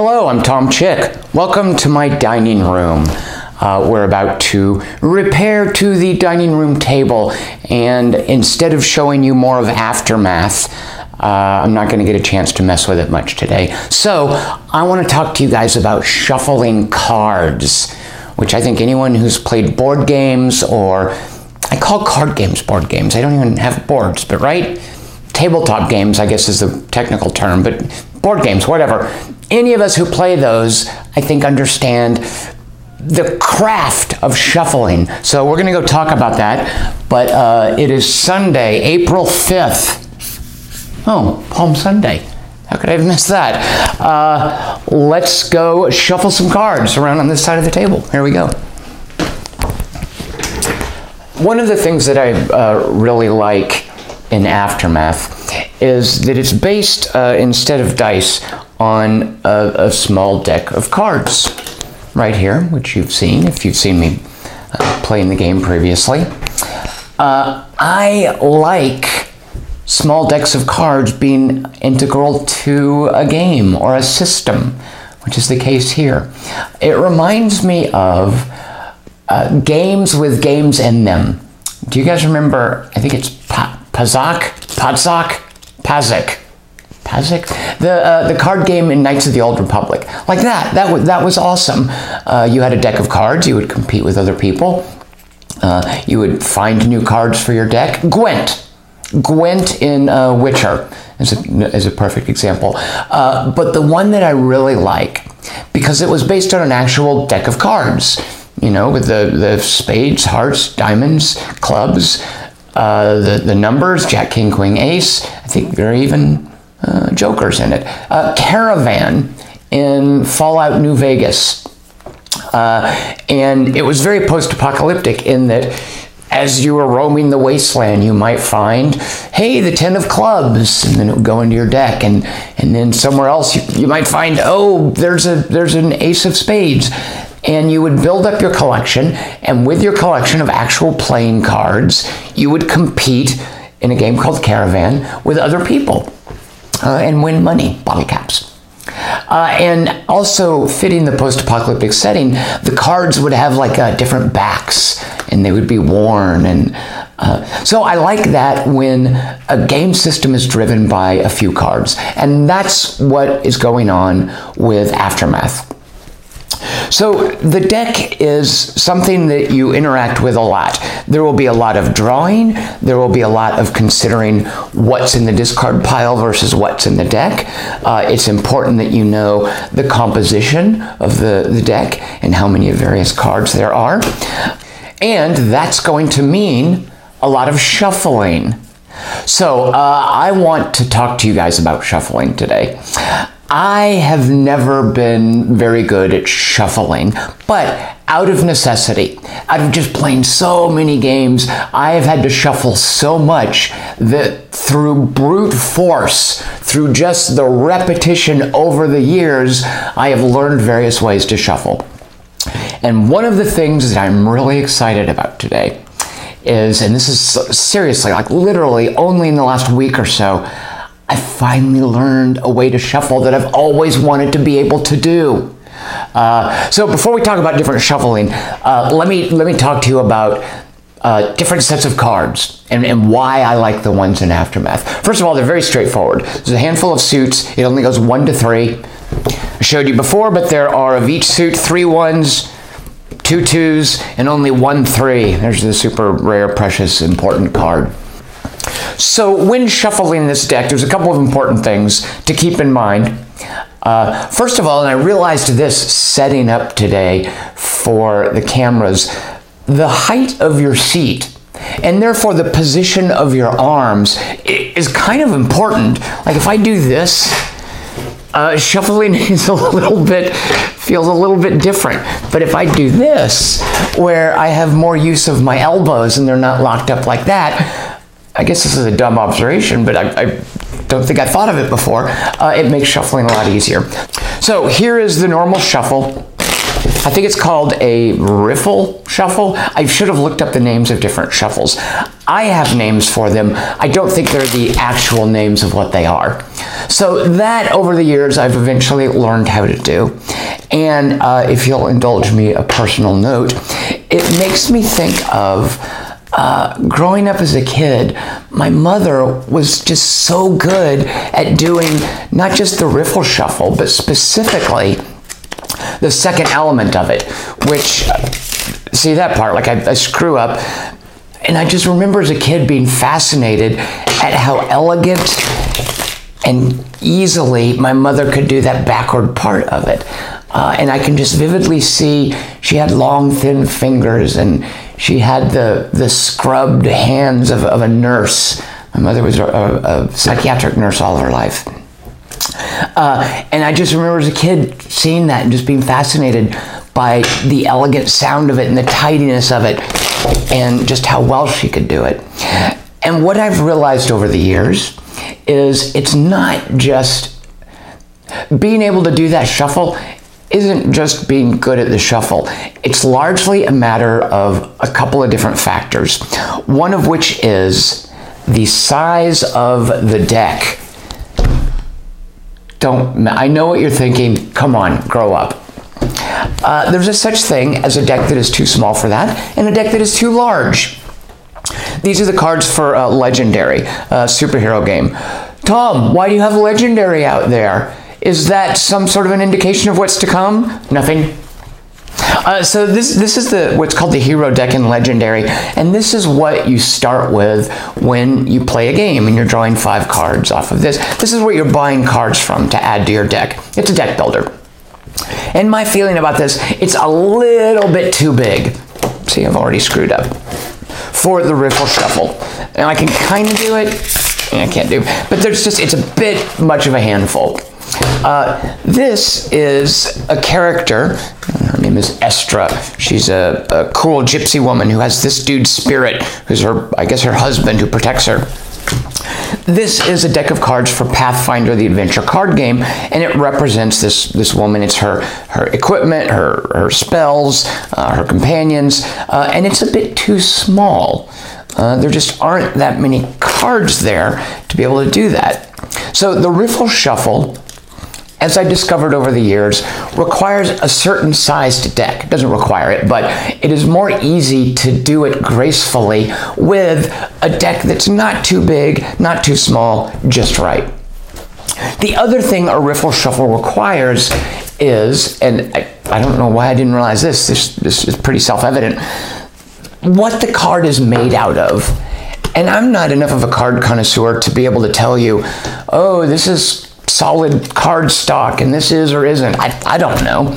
Hello, I'm Tom Chick. Welcome to my dining room. We're about to repair to the dining room table, and instead of showing you more of Aftermath, I'm not going to get a chance to mess with it much today. So I want to talk to you guys about shuffling cards, which I think anyone who's played board games, or I call card games board games. I don't even have boards, but right? Tabletop games, I guess is the technical term, but board games, whatever. Any of us who play those, I think, understand the craft of shuffling. So we're going to go talk about that. But it is Sunday, April 5th. Oh, Palm Sunday. How could I have missed that? Let's go shuffle some cards around on this side of the table. Here we go. One of the things that I really like in Aftermath is that it's based, instead of dice, on a small deck of cards right here, which you've seen if you've seen me playing the game previously. I like small decks of cards being integral to a game or a system, which is the case here. It reminds me of games with games in them. Do you guys remember, I think it's Pazaak? The card game in Knights of the Old Republic. Like that. That was awesome. You had a deck of cards. You would compete with other people. You would find new cards for your deck. Gwent in Witcher is a perfect example. But the one that I really like, because it was based on an actual deck of cards, you know, with the spades, hearts, diamonds, clubs, the numbers, Jack, King, Queen, Ace. I think there are even jokers in it. Caravan in Fallout New Vegas. And it was very post-apocalyptic in that as you were roaming the wasteland, you might find, hey, the 10 of clubs, and then it would go into your deck. And then somewhere else you might find, oh, there's an ace of spades. And you would build up your collection, and with your collection of actual playing cards, you would compete in a game called Caravan with other people and win money, bottle caps. And also fitting the post-apocalyptic setting, the cards would have like different backs, and they would be worn. And so I like that when a game system is driven by a few cards. And that's what is going on with Aftermath. So the deck is something that you interact with a lot. There will be a lot of drawing. There will be a lot of considering what's in the discard pile versus what's in the deck. It's important that you know the composition of the deck and how many various cards there are. And that's going to mean a lot of shuffling. So I want to talk to you guys about shuffling today. I have never been very good at shuffling, but out of necessity, out of just playing so many games, I have had to shuffle so much that through brute force, through just the repetition over the years, I have learned various ways to shuffle. And one of the things that I'm really excited about today is, and this is seriously, like literally only in the last week or so, I finally learned a way to shuffle that I've always wanted to be able to do. So before we talk about different shuffling, let me talk to you about different sets of cards and why I like the ones in Aftermath. First of all, they're very straightforward. There's a handful of suits. It only goes 1 to 3. I showed you before, but there are of each suit 3 1s, 2 2s, and only 1 3. There's the super rare, precious, important card. So when shuffling this deck, there's a couple of important things to keep in mind. First of all, and I realized this setting up today for the cameras, the height of your seat and therefore the position of your arms is kind of important. Like if I do this, shuffling is feels a little bit different. But if I do this, where I have more use of my elbows and they're not locked up like that, I guess this is a dumb observation, but I don't think I thought of it before. It makes shuffling a lot easier. So here is the normal shuffle. I think it's called a riffle shuffle. I should have looked up the names of different shuffles. I have names for them. I don't think they're the actual names of what they are. So that, over the years, I've eventually learned how to do. And if you'll indulge me a personal note, it makes me think of growing up as a kid. My mother was just so good at doing not just the riffle shuffle, but specifically the second element of it, which, see that part, like I screw up, and I just remember as a kid being fascinated at how elegant and easily my mother could do that backward part of it. And I can just vividly see she had long, thin fingers, and she had the scrubbed hands of a nurse. My mother was a psychiatric nurse all her life. And I just remember as a kid seeing that and just being fascinated by the elegant sound of it and the tidiness of it and just how well she could do it. And what I've realized over the years is it's not just being able to do that shuffle isn't just being good at the shuffle. It's largely a matter of a couple of different factors. One of which is the size of the deck. I know what you're thinking. Come on, grow up. There's a such thing as a deck that is too small for that, and a deck that is too large. These are the cards for Legendary, superhero game. Tom, why do you have Legendary out there? Is that some sort of an indication of what's to come? Nothing. So this is what's called the hero deck in Legendary, and this is what you start with when you play a game and you're drawing 5 cards off of this. This is where you're buying cards from to add to your deck. It's a deck builder. And my feeling about this, it's a little bit too big. See, I've already screwed up. For the riffle shuffle. And I can kind of do it, and I can't do it. But it's a bit much of a handful. This is a character. Her name is Estra. She's a cool gypsy woman who has this dude's spirit, who's I guess her husband, who protects her. This is a deck of cards for Pathfinder, the adventure card game, and it represents this woman. It's her equipment, her spells, her companions, and it's a bit too small. There just aren't that many cards there to be able to do that. So the riffle shuffle, as I discovered over the years, requires a certain sized deck. It doesn't require it, but it is more easy to do it gracefully with a deck that's not too big, not too small, just right. The other thing a riffle shuffle requires is, and I don't know why I didn't realize this is pretty self-evident, what the card is made out of. And I'm not enough of a card connoisseur to be able to tell you, oh, this is solid card stock and this is or isn't. I don't know.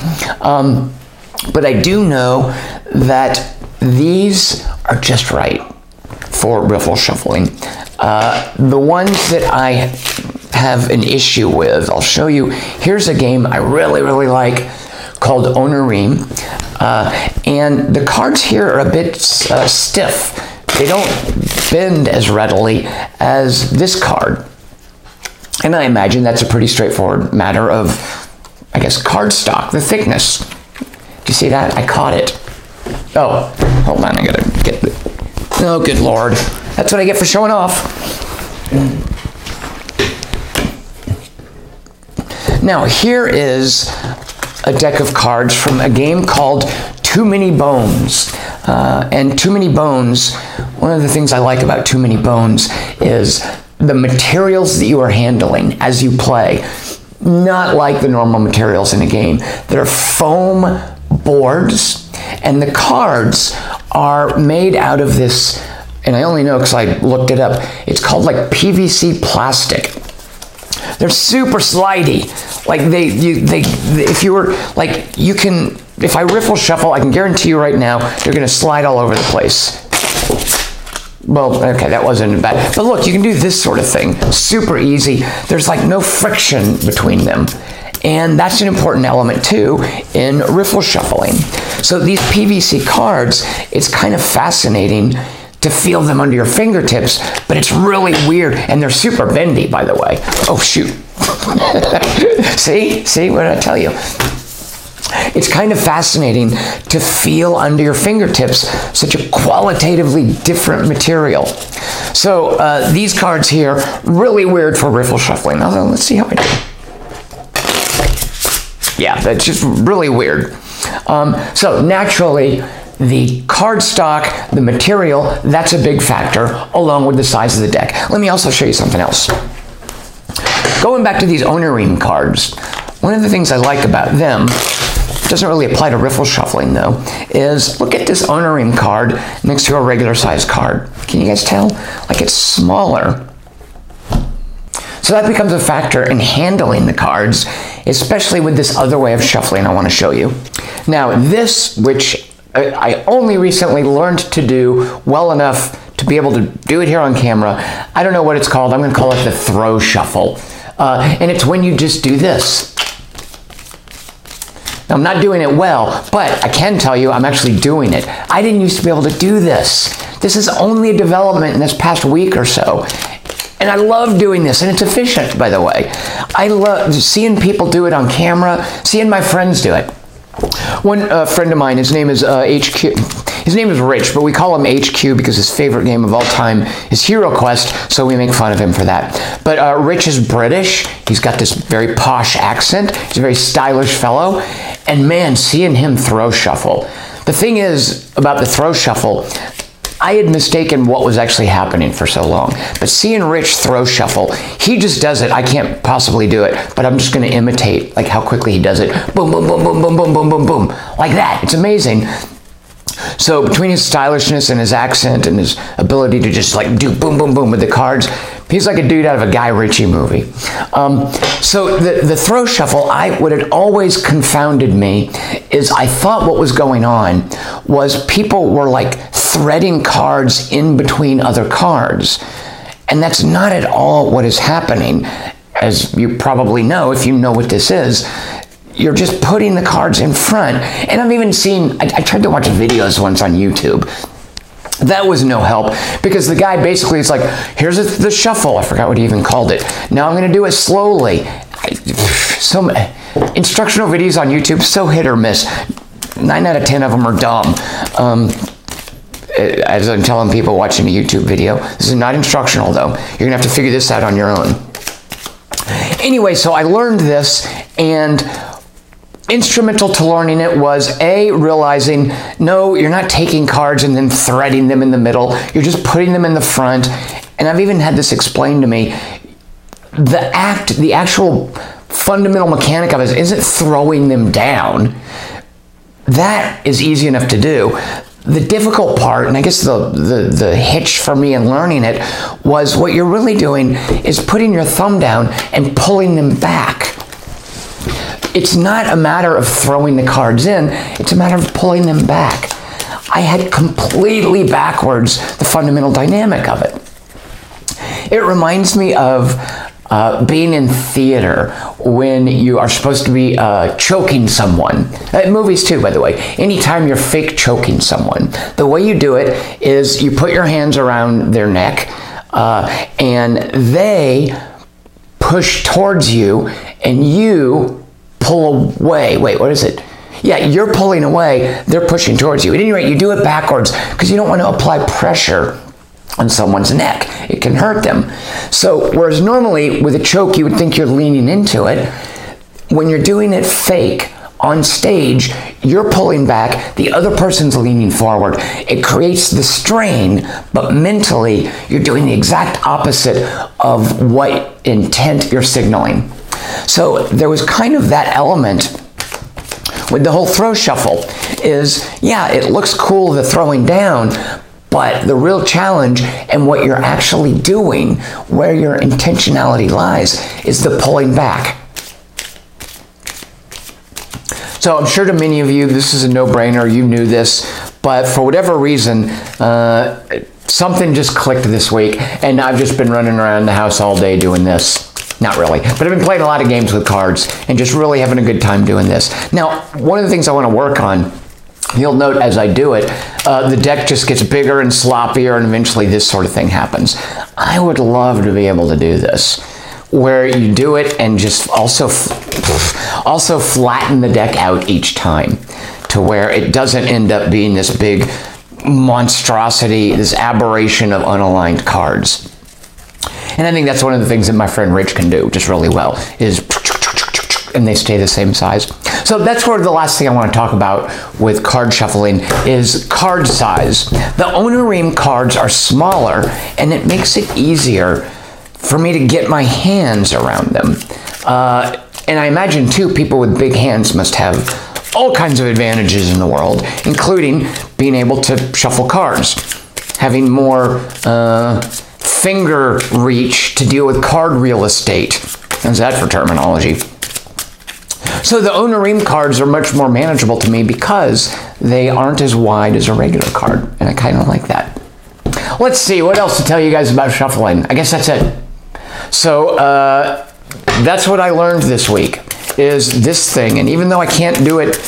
But I do know that these are just right for riffle shuffling. The ones that I have an issue with, I'll show you. Here's a game I really, really like called Onarim. And the cards here are a bit stiff. They don't bend as readily as this card. And I imagine that's a pretty straightforward matter of, I guess, card stock, the thickness. Do you see that? I caught it. Oh, hold on, I gotta get it. Oh, good Lord. That's what I get for showing off. Now, here is a deck of cards from a game called Too Many Bones. And Too Many Bones, one of the things I like about Too Many Bones is the materials that you are handling as you play, not like the normal materials in a game. They're foam boards, and the cards are made out of this, and I only know because I looked it up, it's called like PVC plastic. They're super slidey. Like if you were, like, you can, if I riffle shuffle, I can guarantee you right now, they're gonna slide all over the place. Well, okay, that wasn't bad. But look, you can do this sort of thing. Super easy. There's like no friction between them. And that's an important element too in riffle shuffling. So these PVC cards, it's kind of fascinating to feel them under your fingertips, but it's really weird. And they're super bendy, by the way. Oh, shoot. See what did I tell you? It's kind of fascinating to feel under your fingertips such a qualitatively different material. So these cards here, really weird for riffle shuffling. Now let's see how I do. Yeah, that's just really weird. So naturally, the cardstock, the material, that's a big factor, along with the size of the deck. Let me also show you something else. Going back to these Onorine cards, one of the things I like about them, doesn't really apply to riffle shuffling though, is look at this Onorine card next to a regular size card. Can you guys tell? Like, it's smaller. So that becomes a factor in handling the cards, especially with this other way of shuffling I want to show you. Now this, which I only recently learned to do well enough to be able to do it here on camera, I don't know what it's called. I'm going to call it the throw shuffle. And it's when you just do this. Now, I'm not doing it well, but I can tell you I'm actually doing it. I didn't used to be able to do this. This is only a development in this past week or so. And I love doing this, and it's efficient, by the way. I love seeing people do it on camera, seeing my friends do it. One friend of mine, his name is HQ. His name is Rich, but we call him HQ because his favorite game of all time is Hero Quest, so we make fun of him for that. But Rich is British. He's got this very posh accent. He's a very stylish fellow. And man, seeing him throw shuffle. The thing is about the throw shuffle, I had mistaken what was actually happening for so long. But seeing Rich throw shuffle, he just does it. I can't possibly do it, but I'm just going to imitate like how quickly he does it. Boom, boom, boom, boom, boom, boom, boom, boom, boom. Like that. It's amazing. So between his stylishness and his accent and his ability to just like do boom, boom, boom with the cards, he's like a dude out of a Guy Ritchie movie. So the throw shuffle, what had always confounded me is I thought what was going on was people were like threading cards in between other cards. And that's not at all what is happening. As you probably know, if you know what this is, you're just putting the cards in front. And I've even seen, I tried to watch videos once on YouTube. That was no help because the guy basically is like, here's the shuffle. I forgot what he even called it. Now I'm going to do it slowly. So instructional videos on YouTube, so hit or miss. 9 out of 10 of them are dumb. As I'm telling people watching a YouTube video, this is not instructional though. You're going to have to figure this out on your own. Anyway, so I learned this, and instrumental to learning it was realizing, no, you're not taking cards and then threading them in the middle. You're just putting them in the front. And I've even had this explained to me. The actual fundamental mechanic of it isn't throwing them down. That is easy enough to do. The difficult part, and I guess the hitch for me in learning it, was what you're really doing is putting your thumb down and pulling them back. It's not a matter of throwing the cards in, it's a matter of pulling them back. I had completely backwards the fundamental dynamic of it. It reminds me of being in theater when you are supposed to be choking someone. Movies too, by the way. Anytime you're fake choking someone, the way you do it is you put your hands around their neck and they push towards you and you pull away. Wait, what is it? Yeah, you're pulling away, they're pushing towards you. At any rate, you do it backwards because you don't want to apply pressure on someone's neck. It can hurt them. So, whereas normally with a choke, you would think you're leaning into it. When you're doing it fake on stage, you're pulling back, the other person's leaning forward. It creates the strain, but mentally, you're doing the exact opposite of what intent you're signaling. So, there was kind of that element with the whole throw shuffle is, yeah, it looks cool, the throwing down, but the real challenge and what you're actually doing, where your intentionality lies, is the pulling back. So I'm sure to many of you, this is a no-brainer, you knew this, but for whatever reason, something just clicked this week, and I've just been running around the house all day doing this. Not really, but I've been playing a lot of games with cards and just really having a good time doing this. Now, one of the things I want to work on, you'll note as I do it, the deck just gets bigger and sloppier, and eventually this sort of thing happens. I would love to be able to do this, where you do it and just also Also flatten the deck out each time to where it doesn't end up being this big monstrosity, this aberration of unaligned cards. And I think that's one of the things that my friend Rich can do just really well, is and they stay the same size. So that's where the last thing I want to talk about with card shuffling is card size. The Onarim cards are smaller, and it makes it easier for me to get my hands around them. And I imagine, too, people with big hands must have all kinds of advantages in the world, including being able to shuffle cards, having more finger reach to deal with card real estate. How's that for terminology? So the Onarim cards are much more manageable to me because they aren't as wide as a regular card, and I kind of like that. Let's see, what else to tell you guys about shuffling? I guess that's it. So that's what I learned this week, is this thing, and even though I can't do it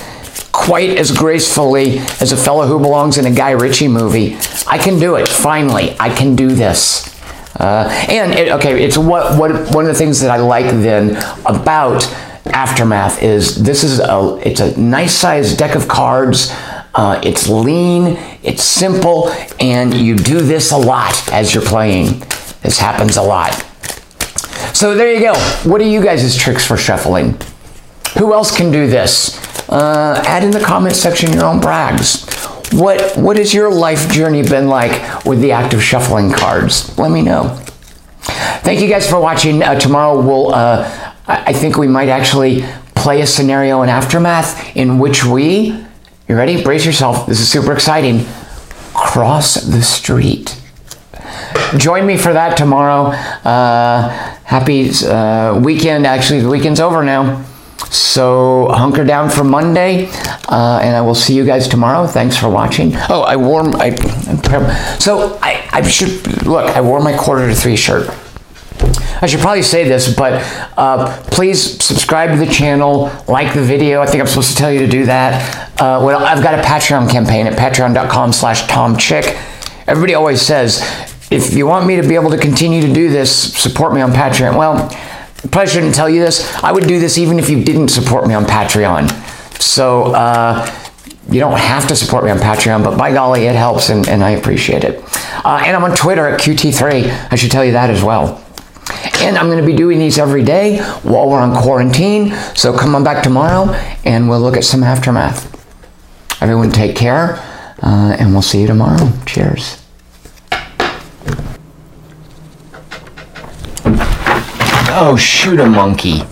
quite as gracefully as a fellow who belongs in a Guy Ritchie movie, I can do it, finally. I can do this. It's one of the things that I like then about Aftermath is it's a nice sized deck of cards. It's lean, it's simple, and you do this a lot as you're playing. This happens a lot. So there you go. What are you guys' tricks for shuffling? Who else can do this? Add in the comment section your own brags. What has your life journey been like with the act of shuffling cards? Let me know. Thank you guys for watching. Tomorrow I think we might actually play a scenario in Aftermath in which you ready? Brace yourself. This is super exciting. Cross the street. Join me for that tomorrow. Happy weekend. Actually, the weekend's over now. So hunker down for Monday, and I will see you guys tomorrow. Thanks for watching. Oh, I wore my quarter to 3 shirt. I should probably say this, but please subscribe to the channel, like the video. I think I'm supposed to tell you to do that. I've got a Patreon campaign at patreon.com/TomChick. Everybody always says, if you want me to be able to continue to do this, support me on Patreon. Well, I probably shouldn't tell you this. I would do this even if you didn't support me on Patreon. So you don't have to support me on Patreon, but by golly, it helps, and I appreciate it. And I'm on Twitter at QT3. I should tell you that as well. And I'm going to be doing these every day while we're on quarantine. So come on back tomorrow, and we'll look at some Aftermath. Everyone take care, and we'll see you tomorrow. Cheers. Oh, shoot a monkey.